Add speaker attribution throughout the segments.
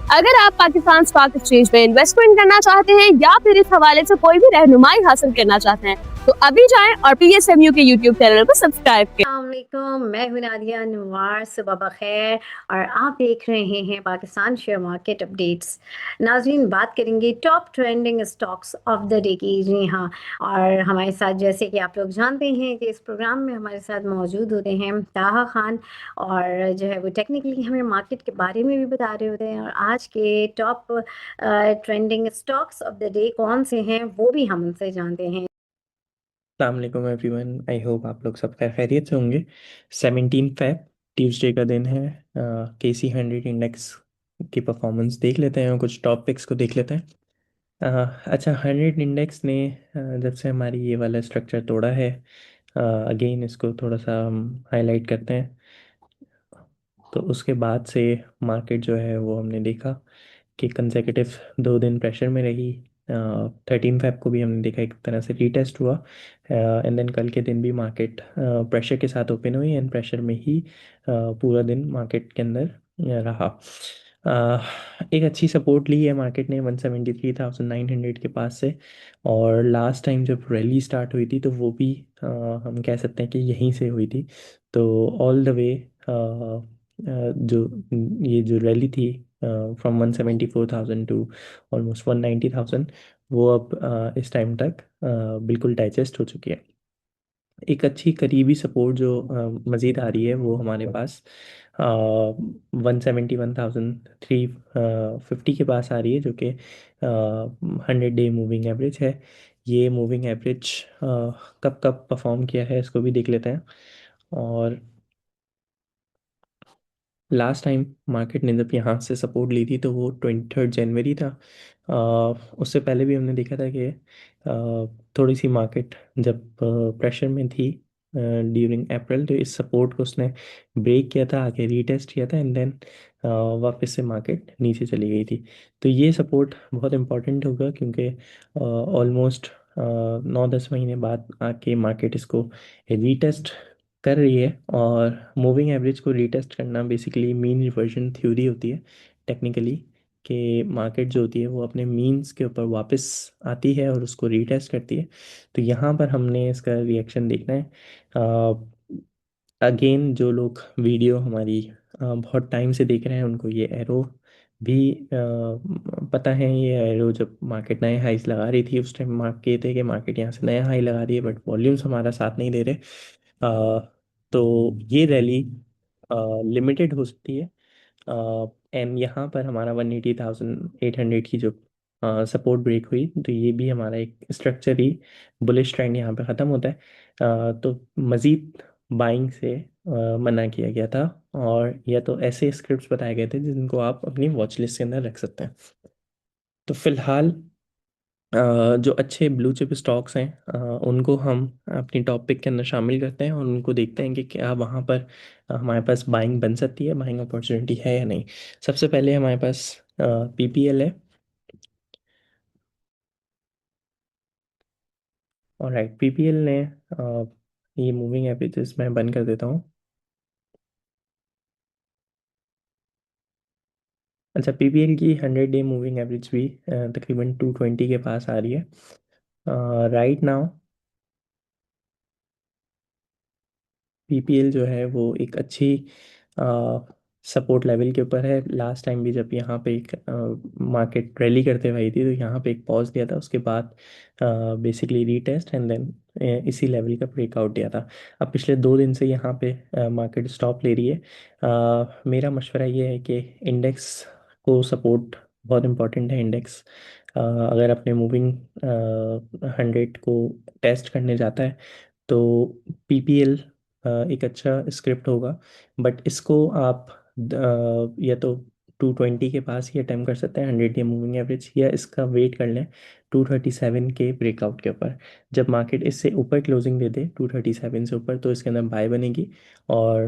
Speaker 1: अगर आप Pakistan stock exchange में इन्वेस्टमेंट करना चाहते हैं या फिर इस हवाले से कोई भी रहनुमाई हासिल करना चाहते हैं तो अभी जाएं और PSMU के YouTube चैनल को सब्सक्राइब करें।
Speaker 2: अस्सलामुअलैकुम, मैं हूं नादिया नवार। सुबह बखैर और आप देख रहे हैं पाकिस्तान शेयर मार्केट अपडेट्स। नाज़रीन, बात करेंगे top trending stocks of the day की। जी हाँ, और हमारे साथ, जैसे कि आप लोग जानते हैं कि इस प्रोग्राम में हमारे साथ मौजूद होते हैं ताहा खान, और जो है वो टेक्निकली हमें मार्केट के बारे में भी बता रहे होते हैं, और आज के top trending stocks of the day कौन से हैं वो भी हम उनसे जानते हैं।
Speaker 3: अस्सलाम एवरीवन, आई होप आप लोग सब खैरियत से होंगे। 17 फ़ेब ट्यूसडे का दिन है। KC 100 इंडेक्स की परफॉर्मेंस देख लेते हैं और कुछ टॉपिक्स को देख लेते हैं। अच्छा, 100 इंडेक्स ने जब से हमारी ये वाला स्ट्रक्चर तोड़ा है, अगेन इसको थोड़ा सा हम हाईलाइट करते हैं। तो उसके बाद से मार्केट जो है वो हमने देखा कि कंसेक्यूटिव 2 दिन प्रेशर में रही। 13 फ़ेब को भी हमने देखा एक तरह से रीटेस्ट हुआ, एंड देन कल के दिन भी मार्केट प्रेशर के साथ ओपन हुई एंड प्रेशर में ही पूरा दिन मार्केट के अंदर रहा। एक अच्छी सपोर्ट ली है मार्केट ने 173,900 के पास से, और लास्ट टाइम जब रैली स्टार्ट हुई थी तो वो भी हम कह सकते हैं कि यहीं से हुई थी। तो ऑल द वे जो ये जो रैली थी फ्रॉम 174,000 टू ऑलमोस्ट 190,000, वो अब इस टाइम तक बिल्कुल डाइजेस्ट हो चुकी है। एक अच्छी करीबी सपोर्ट जो मज़ीद आ रही है वो हमारे पास 171,350 के पास आ रही है, जो कि 100 डे मूविंग एवरेज है। ये मूविंग एवरेज कब कब परफॉर्म किया है इसको भी देख लेते हैं। और लास्ट टाइम मार्केट ने जब यहाँ से सपोर्ट ली थी तो वो 23 जनवरी था। उससे पहले भी हमने देखा था कि थोड़ी सी मार्केट जब प्रेशर में थी ड्यूरिंग अप्रैल, तो इस सपोर्ट को उसने ब्रेक किया था, आगे रीटेस्ट किया था एंड देन वापस से मार्केट नीचे चली गई थी। तो ये सपोर्ट बहुत इम्पोर्टेंट होगा क्योंकि ऑलमोस्ट 9-10 महीने बाद आके मार्केट इसको रीटेस्ट कर रही है। और मूविंग एवरेज को रीटेस्ट करना बेसिकली मीन रिवर्जन थ्योरी होती है टेक्निकली, कि मार्केट जो होती है वो अपने मीन्स के ऊपर वापस आती है और उसको रीटेस्ट करती है। तो यहाँ पर हमने इसका रिएक्शन देखना है। अगेन जो लोग वीडियो हमारी बहुत टाइम से देख रहे हैं उनको ये एरो भी पता है। ये एरो जब मार्केट नए हाईस लगा रही थी उस टाइम मार्क किए थे कि मार्केट यहाँ से नया हाई लगा रही है, बट वॉल्यूम्स हमारा साथ नहीं दे रहे। तो ये रैली लिमिटेड हो सकती है। एंड यहाँ पर हमारा 180,800 की जो सपोर्ट ब्रेक हुई, तो ये भी हमारा एक स्ट्रक्चरली बुलिश ट्रेंड यहाँ पे ख़त्म होता है। तो मज़ीद बाइंग से मना किया गया था, और या तो ऐसे स्क्रिप्ट्स बताए गए थे जिनको आप अपनी वॉच लिस्ट के अंदर रख सकते हैं। तो फिलहाल जो अच्छे ब्लू चिप स्टॉक्स हैं उनको हम अपनी टॉप पिक के अंदर शामिल करते हैं और उनको देखते हैं कि क्या वहाँ पर हमारे पास बाइंग बन सकती है, बाइंग अपॉर्चुनिटी है या नहीं। सबसे पहले हमारे पास PPL है। और राइट, PPL ने ये मूविंग एवरेजेस मैं बंद कर देता हूँ। अच्छा, PPL की 100 डे मूविंग एवरेज भी तकरीबन 220 के पास आ रही है राइट नाउ। PPL जो है वो एक अच्छी सपोर्ट लेवल के ऊपर है। लास्ट टाइम भी जब यहाँ पे एक मार्केट रैली करते हुए आई थी तो यहाँ पे एक पॉज दिया था, उसके बाद बेसिकली रीटेस्ट एंड देन इसी लेवल का ब्रेकआउट दिया था। अब पिछले 2 दिन से यहाँ पे मार्केट स्टॉप ले रही है। मेरा मशवरा ये है कि इंडेक्स को सपोर्ट बहुत इम्पोर्टेंट है। इंडेक्स अगर अपने मूविंग 100 को टेस्ट करने जाता है तो PPL एक अच्छा स्क्रिप्ट होगा। बट इसको आप या तो 220 के पास ही अटेम्प्ट कर सकते हैं 100 डे मूविंग एवरेज, या इसका वेट कर लें 237 के ब्रेकआउट के ऊपर। जब मार्केट इससे ऊपर क्लोजिंग दे दे 237 से ऊपर तो इसके अंदर बाय बनेगी। और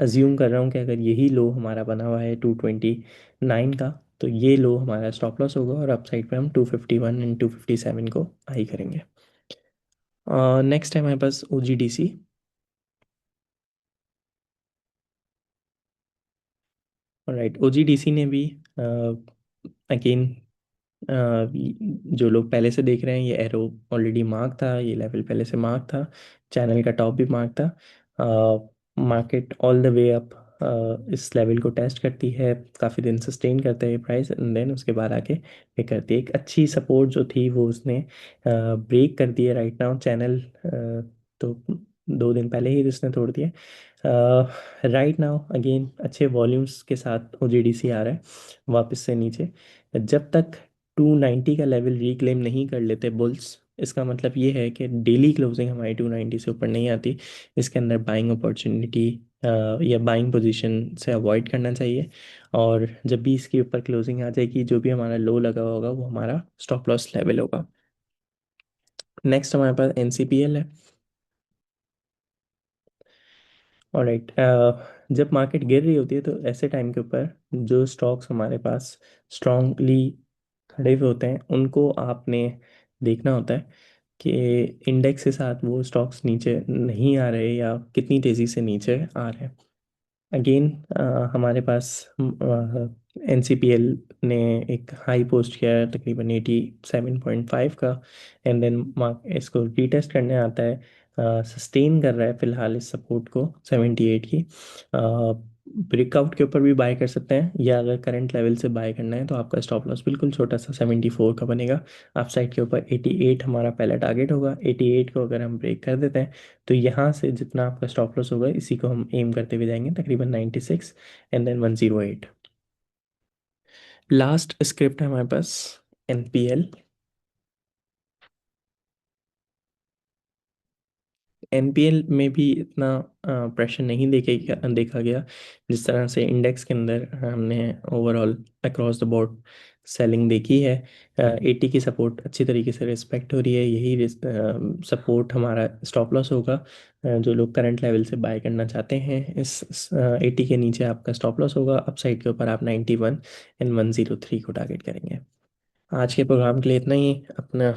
Speaker 3: अज्यूम कर रहा हूँ कि अगर यही लो हमारा बना हुआ है 229 का, तो ये लो हमारा स्टॉप लॉस होगा और अपसाइड पे हम 251 एंड 257 को हाई करेंगे। नेक्स्ट है हमारे पास OGDC। राइट, ओजीडीसी ने भी अगेन जो लोग पहले से देख रहे हैं, ये एरो ऑलरेडी मार्क था, ये लेवल पहले से मार्क था, चैनल का टॉप भी मार्क था। Market all the way up इस लेवल को टेस्ट करती है, काफ़ी दिन सस्टेन करता है ये प्राइस, एंड देन उसके बाद आके ये करती है। एक अच्छी सपोर्ट जो थी वो उसने ब्रेक कर दी है राइट नाउ। चैनल तो 2 दिन पहले ही इसने तोड़ दिया। राइट नाउ अगेन अच्छे वॉल्यूम्स के साथ ओजीडीसी आ रहा है वापस से नीचे। जब तक 290 का लेवल रिक्लेम नहीं कर लेते बुल्स, इसका मतलब ये है कि डेली क्लोजिंग हमारी 290 से ऊपर नहीं आती, इसके अंदर बाइंग अपॉर्चुनिटी या बाइंग पोजीशन से अवॉइड करना चाहिए। और जब भी इसके ऊपर क्लोजिंग आ जाएगी, जो भी हमारा लो लगा होगा वो हमारा स्टॉप लॉस लेवल होगा। नेक्स्ट हमारे पास एनसीपीएल है। ऑलराइट, जब मार्केट गिर रही होती है तो ऐसे टाइम के ऊपर जो स्टॉक्स हमारे पास स्ट्रांगली खड़े हुए होते हैं उनको आपने देखना होता है कि इंडेक्स के साथ वो स्टॉक्स नीचे नहीं आ रहे या कितनी तेज़ी से नीचे आ रहे हैं। अगेन हमारे पास एन सी पी एल ने एक हाई पोस्ट किया है तकरीबन 87.5 का, एंड देन मार्क इसको रीटेस्ट करने आता है, सस्टेन कर रहा है फिलहाल इस सपोर्ट को 78 की। ब्रेकआउट के ऊपर भी बाय कर सकते हैं, या अगर करंट लेवल से बाय करना है तो आपका स्टॉप लॉस बिल्कुल छोटा सा 74 का बनेगा। अप साइड के ऊपर 88 हमारा पहला टारगेट होगा। 88 को अगर हम ब्रेक कर देते हैं तो यहाँ से जितना आपका स्टॉप लॉस होगा इसी को हम एम करते हुए जाएंगे, तकरीबन 96 एंड देन 108। लास्ट स्क्रिप्ट है हमारे पास एनपीएल। एनपीएल में भी इतना प्रेशर नहीं देखा गया जिस तरह से इंडेक्स के अंदर हमने overall across the board selling देखी है। 80 की सपोर्ट अच्छी तरीके से रिस्पेक्ट हो रही है, यही सपोर्ट हमारा स्टॉप लॉस होगा। जो लोग करंट लेवल से बाय करना चाहते हैं इस 80 के नीचे आपका स्टॉप लॉस होगा। अपसाइड के ऊपर आप 91 एंड 103 को टारगेट करेंगे। आज के प्रोग्राम के लिए इतना ही। अपना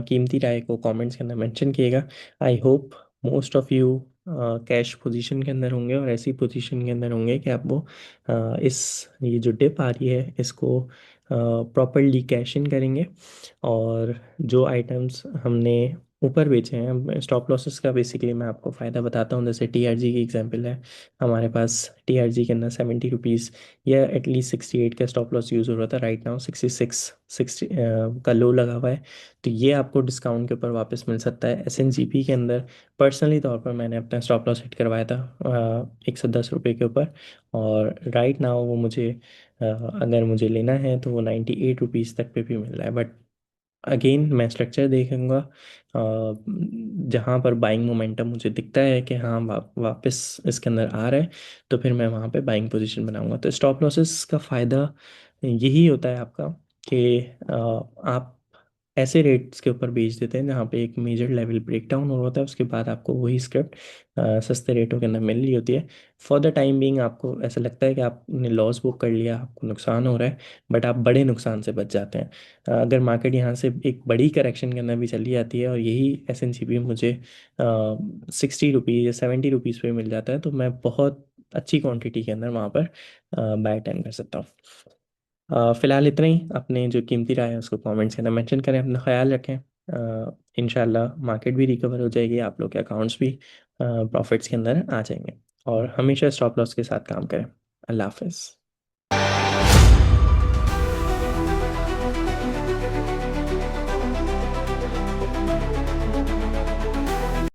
Speaker 3: कीमती राय को कमेंट्स के अंदर मेंशन किएगा। I hope most of you cash position के अंदर होंगे और ऐसी पोजीशन के अंदर होंगे कि आप वो इस ये जो डिप आ रही है इसको प्रॉपरली कैश इन करेंगे। और जो आइटम्स हमने ऊपर बेचे हैं, स्टॉप लॉसेस का बेसिकली मैं आपको फ़ायदा बताता हूँ। जैसे टीआरजी की एग्जांपल है, हमारे पास टीआरजी के अंदर 70 रुपीज़ या एटलीस्ट 68 का स्टॉप लॉस यूज़ हो रहा था, राइट नाउ 60 का लो लगा हुआ है। तो ये आपको डिस्काउंट के ऊपर वापस मिल सकता है। एसएनजीपी के अंदर पर्सनली तौर पर मैंने अपना स्टॉप लॉस हिट करवाया था 110 रुपये के ऊपर, और राइट नाउ वो मुझे अगर मुझे लेना है तो वो 98 रुपीज़ तक पे भी मिल रहा है। बट अगेन मैं स्ट्रक्चर देखूंगा, जहाँ पर बाइंग मोमेंटम मुझे दिखता है कि हाँ वापस इसके अंदर आ रहा है, तो फिर मैं वहाँ पे बाइंग पोजीशन बनाऊंगा। तो स्टॉप लॉसेस का फ़ायदा यही होता है आपका कि आप ऐसे रेट्स के ऊपर बेच देते हैं जहाँ पे एक मेजर लेवल ब्रेक डाउन हो रहा होता है, उसके बाद आपको वही स्क्रिप्ट सस्ते रेटों के अंदर मिल रही होती है। फॉर द टाइम बीइंग आपको ऐसा लगता है कि आपने लॉस बुक कर लिया, आपको नुकसान हो रहा है, बट आप बड़े नुकसान से बच जाते हैं। अगर मार्केट यहाँ से एक बड़ी करेक्शन के अंदर भी चली जाती है और यही एस एन सी पी मुझे 60 रुपीज़ या 70 रुपीज़ पे मिल जाता है, तो मैं बहुत अच्छी क्वांटिटी के अंदर वहाँ पर बाय टाइम कर सकता हूँ। फिलहाल इतना ही। अपने जो कीमती राय है उसको कमेंट्स के अंदर मेंशन करें, अपना ख्याल रखें। इंशाल्लाह मार्केट भी रिकवर हो जाएगी, आप लोग के अकाउंट्स भी प्रॉफिट्स के अंदर आ जाएंगे, और हमेशा स्टॉप लॉस के साथ काम करें। अल्लाह हाफिज़।